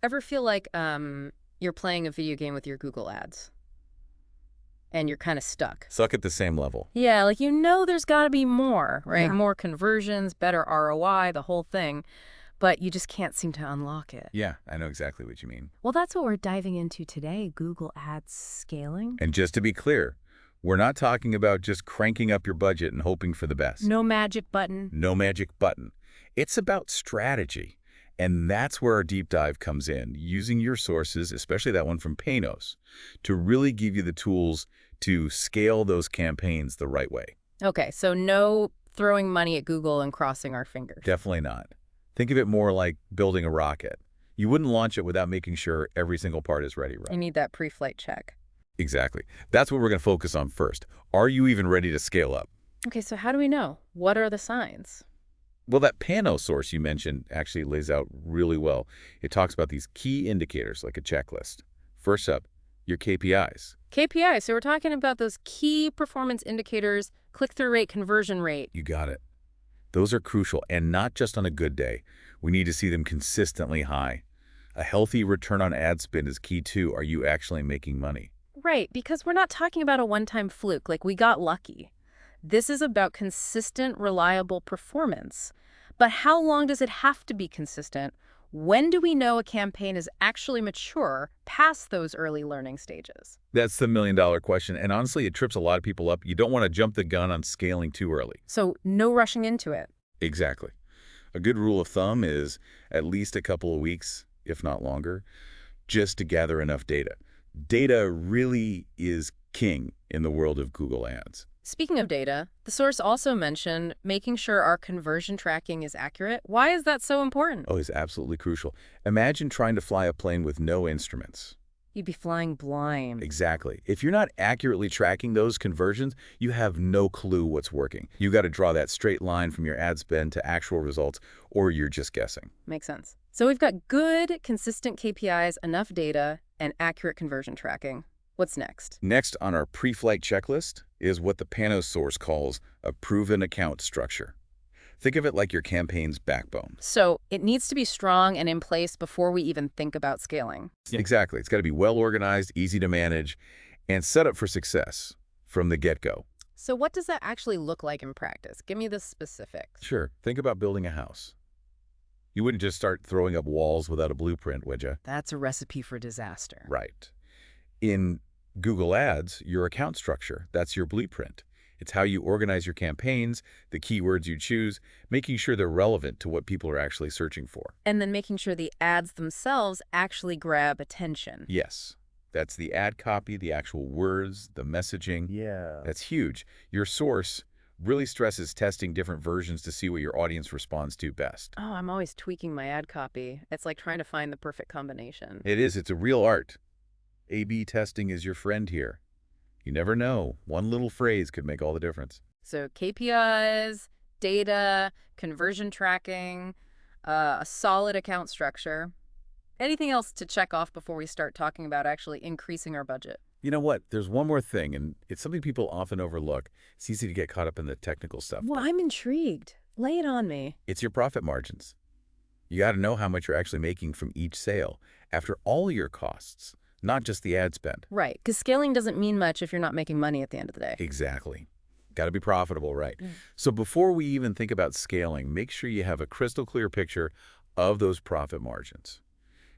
Ever feel like you're playing a video game with your Google ads and you're kind of stuck? Suck at the same level. Yeah, like there's got to be more, right? Yeah. More conversions, better ROI, the whole thing, but you just can't seem to unlock it. Yeah, I know exactly what you mean. Well, that's what we're diving into today, Google Ads scaling. And just to be clear, we're not talking about just cranking up your budget and hoping for the best. No magic button. No magic button. It's about strategy. And that's where our deep dive comes in, using your sources, especially that one from Panos, to really give you the tools to scale those campaigns the right way. Okay, so no throwing money at Google and crossing our fingers. Definitely not. Think of it more like building a rocket. You wouldn't launch it without making sure every single part is ready, right? You need that pre-flight check. Exactly. That's what we're going to focus on first. Are you even ready to scale up? Okay, so how do we know? What are the signs? Well, that Panos source you mentioned actually lays out really well. It talks about these key indicators like a checklist. First up, your KPIs. KPI, so we're talking about those key performance indicators, click-through rate, conversion rate. You got it. Those are crucial, and not just on a good day. We need to see them consistently high. A healthy return on ad spend is key too. Are you actually making money? Right, because we're not talking about a one-time fluke, like we got lucky. This is about consistent, reliable performance. But how long does it have to be consistent? When do we know a campaign is actually mature past those early learning stages? That's the million-dollar question, and honestly, it trips a lot of people up. You don't want to jump the gun on scaling too early. So no rushing into it. Exactly. A good rule of thumb is at least a couple of weeks, if not longer, just to gather enough data. Data really is king in the world of Google Ads. Speaking of data, the source also mentioned making sure our conversion tracking is accurate. Why is that so important? Oh, it's absolutely crucial. Imagine trying to fly a plane with no instruments. You'd be flying blind. Exactly. If you're not accurately tracking those conversions, you have no clue what's working. You got to draw that straight line from your ad spend to actual results, or you're just guessing. Makes sense. So we've got good, consistent KPIs, enough data, and accurate conversion tracking. What's next? Next on our pre-flight checklist is what the Panos source calls a proven account structure. Think of it like your campaign's backbone. So it needs to be strong and in place before we even think about scaling. Exactly. It's got to be well-organized, easy to manage, and set up for success from the get-go. So what does that actually look like in practice? Give me the specifics. Sure. Think about building a house. You wouldn't just start throwing up walls without a blueprint, would you? That's a recipe for disaster. Right. In Google Ads, your account structure, that's your blueprint. It's how you organize your campaigns, the keywords you choose, making sure they're relevant to what people are actually searching for. And then making sure the ads themselves actually grab attention. Yes. That's the ad copy, the actual words, the messaging. Yeah. That's huge. Your source really stresses testing different versions to see what your audience responds to best. Oh, I'm always tweaking my ad copy. It's like trying to find the perfect combination. It is. It's a real art. A/B testing is your friend here. You never know. One little phrase could make all the difference. So KPIs, data, conversion tracking, a solid account structure. Anything else to check off before we start talking about actually increasing our budget? You know what? There's one more thing, and it's something people often overlook. It's easy to get caught up in the technical stuff. Well, I'm intrigued. Lay it on me. It's your profit margins. You got to know how much you're actually making from each sale after all your costs, not just the ad spend. Right, because scaling doesn't mean much if you're not making money at the end of the day. Exactly. Got to be profitable, right? Mm. So before we even think about scaling, make sure you have a crystal clear picture of those profit margins.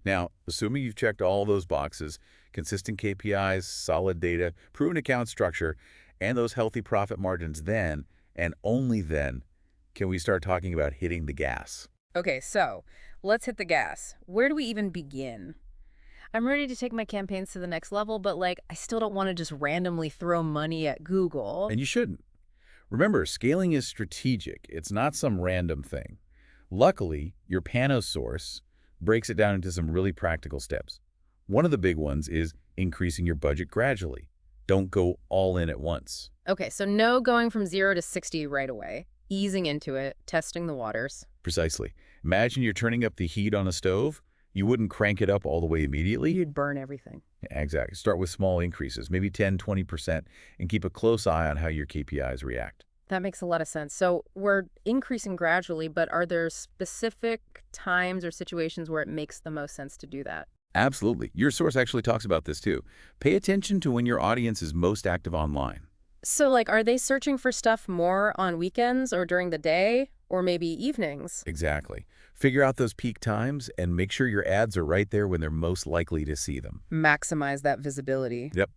Now, assuming you've checked all those boxes, consistent KPIs, solid data, proven account structure, and those healthy profit margins, then, and only then, can we start talking about hitting the gas. Okay, so let's hit the gas. Where do we even begin? I'm ready to take my campaigns to the next level, but I still don't want to just randomly throw money at Google. And you shouldn't. Remember, scaling is strategic. It's not some random thing. Luckily, your Panos source breaks it down into some really practical steps. One of the big ones is increasing your budget gradually. Don't go all in at once. Okay, so no going from 0 to 60 right away. Easing into it, testing the waters. Precisely. Imagine you're turning up the heat on a stove. You wouldn't crank it up all the way immediately. You'd burn everything. Exactly. Start with small increases, maybe 10, 20%, and keep a close eye on how your KPIs react. That makes a lot of sense. So we're increasing gradually, but are there specific times or situations where it makes the most sense to do that? Absolutely. Your source actually talks about this too. Pay attention to when your audience is most active online. So, like, are they searching for stuff more on weekends or during the day or maybe evenings? Exactly. Figure out those peak times and make sure your ads are right there when they're most likely to see them. Maximize that visibility. Yep.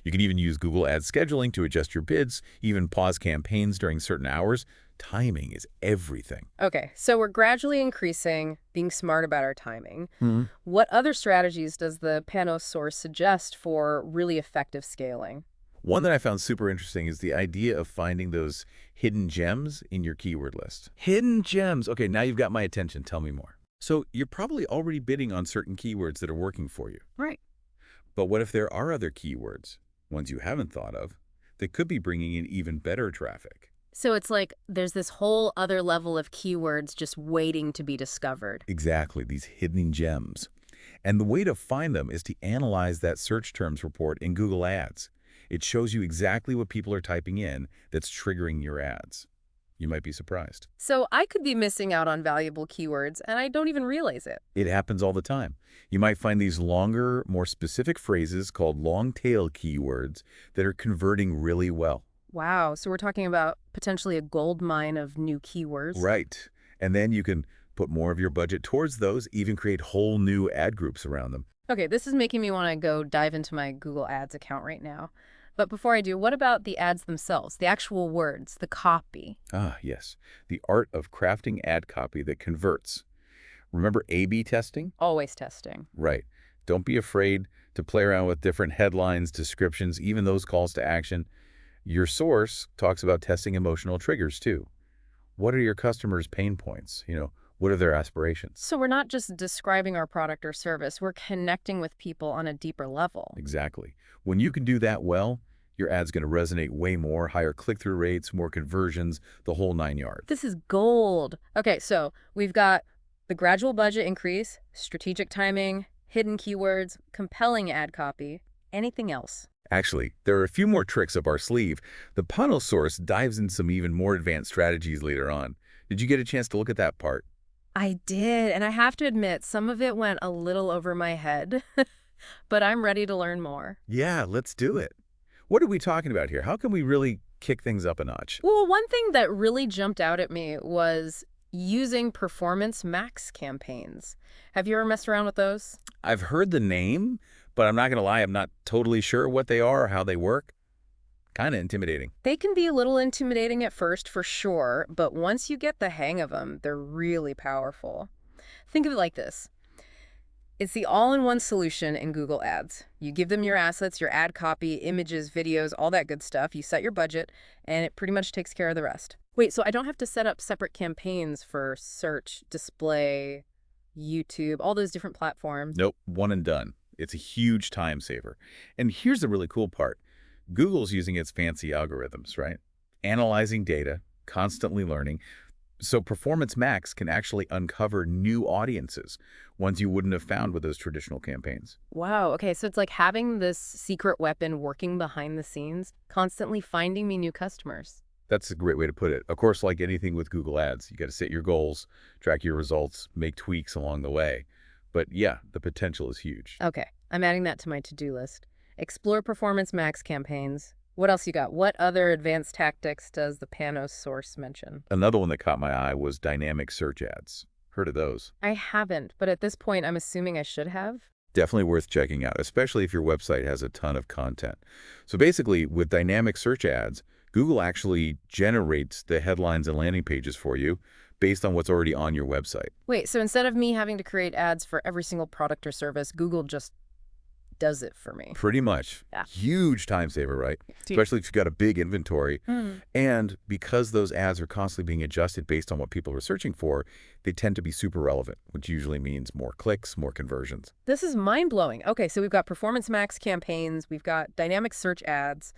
You can even use Google Ads scheduling to adjust your bids, even pause campaigns during certain hours. Timing is everything. Okay, so we're gradually increasing, being smart about our timing. Hmm. What other strategies does the Panos source suggest for really effective scaling? One that I found super interesting is the idea of finding those hidden gems in your keyword list. Hidden gems. Okay, now you've got my attention. Tell me more. So you're probably already bidding on certain keywords that are working for you. Right. But what if there are other keywords, ones you haven't thought of, that could be bringing in even better traffic? So it's like there's this whole other level of keywords just waiting to be discovered. Exactly, these hidden gems. And the way to find them is to analyze that search terms report in Google Ads. It shows you exactly what people are typing in that's triggering your ads. You might be surprised. So I could be missing out on valuable keywords and I don't even realize it. It happens all the time. You might find these longer, more specific phrases called long-tail keywords that are converting really well. Wow, so we're talking about potentially a gold mine of new keywords. Right. And then you can put more of your budget towards those, even create whole new ad groups around them. Okay, this is making me want to go dive into my Google Ads account right now. But before I do, what about the ads themselves, the actual words, the copy? Ah, yes. The art of crafting ad copy that converts. Remember A/B testing? Always testing. Right. Don't be afraid to play around with different headlines, descriptions, even those calls to action. Your source talks about testing emotional triggers too. What are your customers' pain points? What are their aspirations? So we're not just describing our product or service, we're connecting with people on a deeper level. Exactly. When you can do that well, your ad's going to resonate way more, higher click-through rates, more conversions, the whole 9 yards. This is gold. Okay, so we've got the gradual budget increase, strategic timing, hidden keywords, compelling ad copy. Anything else? Actually, there are a few more tricks up our sleeve. The panel source dives in some even more advanced strategies later on. Did you get a chance to look at that part? I did, and I have to admit, some of it went a little over my head, but I'm ready to learn more. Yeah, let's do it. What are we talking about here? How can we really kick things up a notch? Well, one thing that really jumped out at me was using performance max campaigns. Have you ever messed around with those? I've heard the name, but I'm not going to lie, I'm not totally sure what they are or how they work. Kind of intimidating. They can be a little intimidating at first, for sure, but once you get the hang of them, they're really powerful. Think of it like this. It's the all-in-one solution in Google Ads. You give them your assets, your ad copy, images, videos, all that good stuff. You set your budget, and it pretty much takes care of the rest. Wait, so I don't have to set up separate campaigns for search, display, YouTube, all those different platforms? Nope, one and done. It's a huge time saver. And here's the really cool part. Google's using its fancy algorithms, right? Analyzing data, constantly learning. So Performance Max can actually uncover new audiences, ones you wouldn't have found with those traditional campaigns. Wow, okay, so it's like having this secret weapon working behind the scenes, constantly finding me new customers. That's a great way to put it. Of course, like anything with Google Ads, you got to set your goals, track your results, make tweaks along the way. But yeah, the potential is huge. Okay, I'm adding that to my to-do list. Explore Performance Max campaigns. What else you got? What other advanced tactics does the Panos source mention? Another one that caught my eye was dynamic search ads. Heard of those? I haven't, but at this point, I'm assuming I should have. Definitely worth checking out, especially if your website has a ton of content. So basically, with dynamic search ads, Google actually generates the headlines and landing pages for you based on what's already on your website. Wait, so instead of me having to create ads for every single product or service, Google just does it for me? Pretty much. Yeah. Huge time saver, right? Especially if you've got a big inventory. And because those ads are constantly being adjusted based on what people are searching for, they tend to be super relevant, which usually means more clicks, more conversions. This is mind-blowing. Okay, so we've got Performance Max campaigns, we've got dynamic search ads.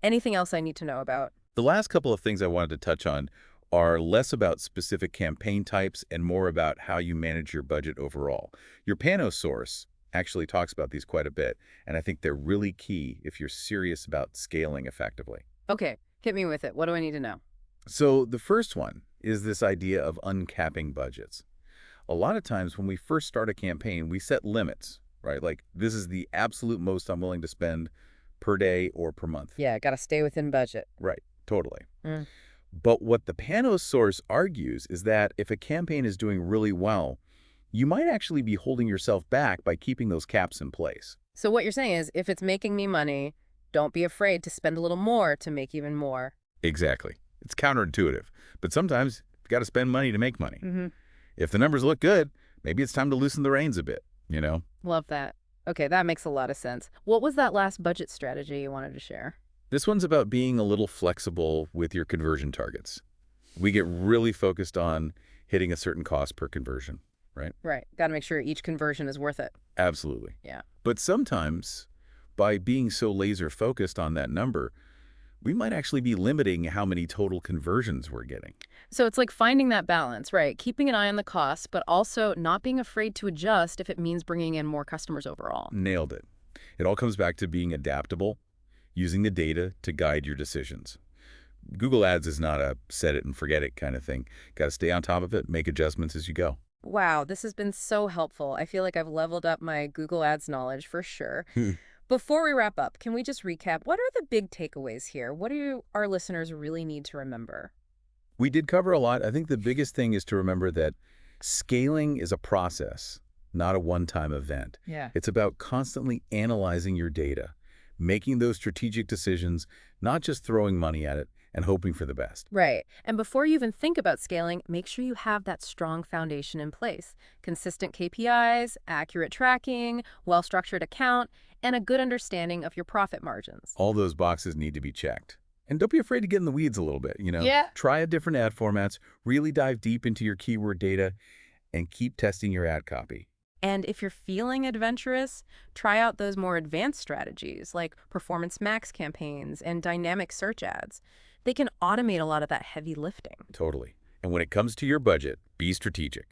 Anything else I need to know about? The last couple of things I wanted to touch on are less about specific campaign types and more about how you manage your budget overall. Your Panos source actually talks about these quite a bit, and I think they're really key if you're serious about scaling effectively. Okay, hit me with it. What do I need to know? So the first one is this idea of uncapping budgets. A lot of times when we first start a campaign, we set limits, right? Like this is the absolute most I'm willing to spend per day or per month. Yeah, gotta stay within budget. Right, totally. Mm. But what the Panos source argues is that if a campaign is doing really well, you might actually be holding yourself back by keeping those caps in place. So what you're saying is, if it's making me money, don't be afraid to spend a little more to make even more. Exactly. It's counterintuitive, but sometimes you got to spend money to make money. Mm-hmm. If the numbers look good, maybe it's time to loosen the reins a bit, you know? Love that. Okay, that makes a lot of sense. What was that last budget strategy you wanted to share? This one's about being a little flexible with your conversion targets. We get really focused on hitting a certain cost per conversion, right? Right. Got to make sure each conversion is worth it. Absolutely. Yeah. But sometimes, by being so laser focused on that number, we might actually be limiting how many total conversions we're getting. So it's like finding that balance, right? Keeping an eye on the costs, but also not being afraid to adjust if it means bringing in more customers overall. Nailed it. It all comes back to being adaptable, using the data to guide your decisions. Google Ads is not a set it and forget it kind of thing. Got to stay on top of it, make adjustments as you go. Wow, this has been so helpful. I feel like I've leveled up my Google Ads knowledge for sure. Before we wrap up, can we just recap? What are the big takeaways here? What do our listeners really need to remember? We did cover a lot. I think the biggest thing is to remember that scaling is a process, not a one-time event. Yeah. It's about constantly analyzing your data, making those strategic decisions, not just throwing money at it and hoping for the best. Right. And before you even think about scaling, make sure you have that strong foundation in place. Consistent KPIs, accurate tracking, well-structured account, and a good understanding of your profit margins. All those boxes need to be checked. And don't be afraid to get in the weeds a little bit, you know? Yeah. Try a different ad formats, really dive deep into your keyword data, and keep testing your ad copy. And if you're feeling adventurous, try out those more advanced strategies like Performance Max campaigns and dynamic search ads. They can automate a lot of that heavy lifting. Totally. And when it comes to your budget, be strategic.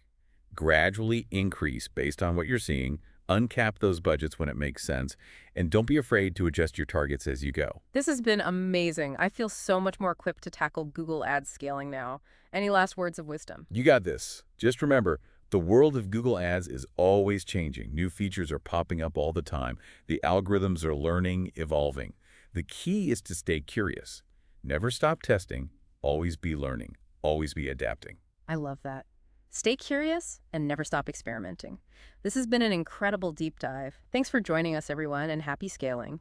Gradually increase based on what you're seeing, uncap those budgets when it makes sense, and don't be afraid to adjust your targets as you go. This has been amazing. I feel so much more equipped to tackle Google Ads scaling now. Any last words of wisdom? You got this. Just remember, the world of Google Ads is always changing. New features are popping up all the time. The algorithms are learning, evolving. The key is to stay curious. Never stop testing, always be learning, always be adapting. I love that. Stay curious and never stop experimenting. This has been an incredible deep dive. Thanks for joining us, everyone, and happy scaling.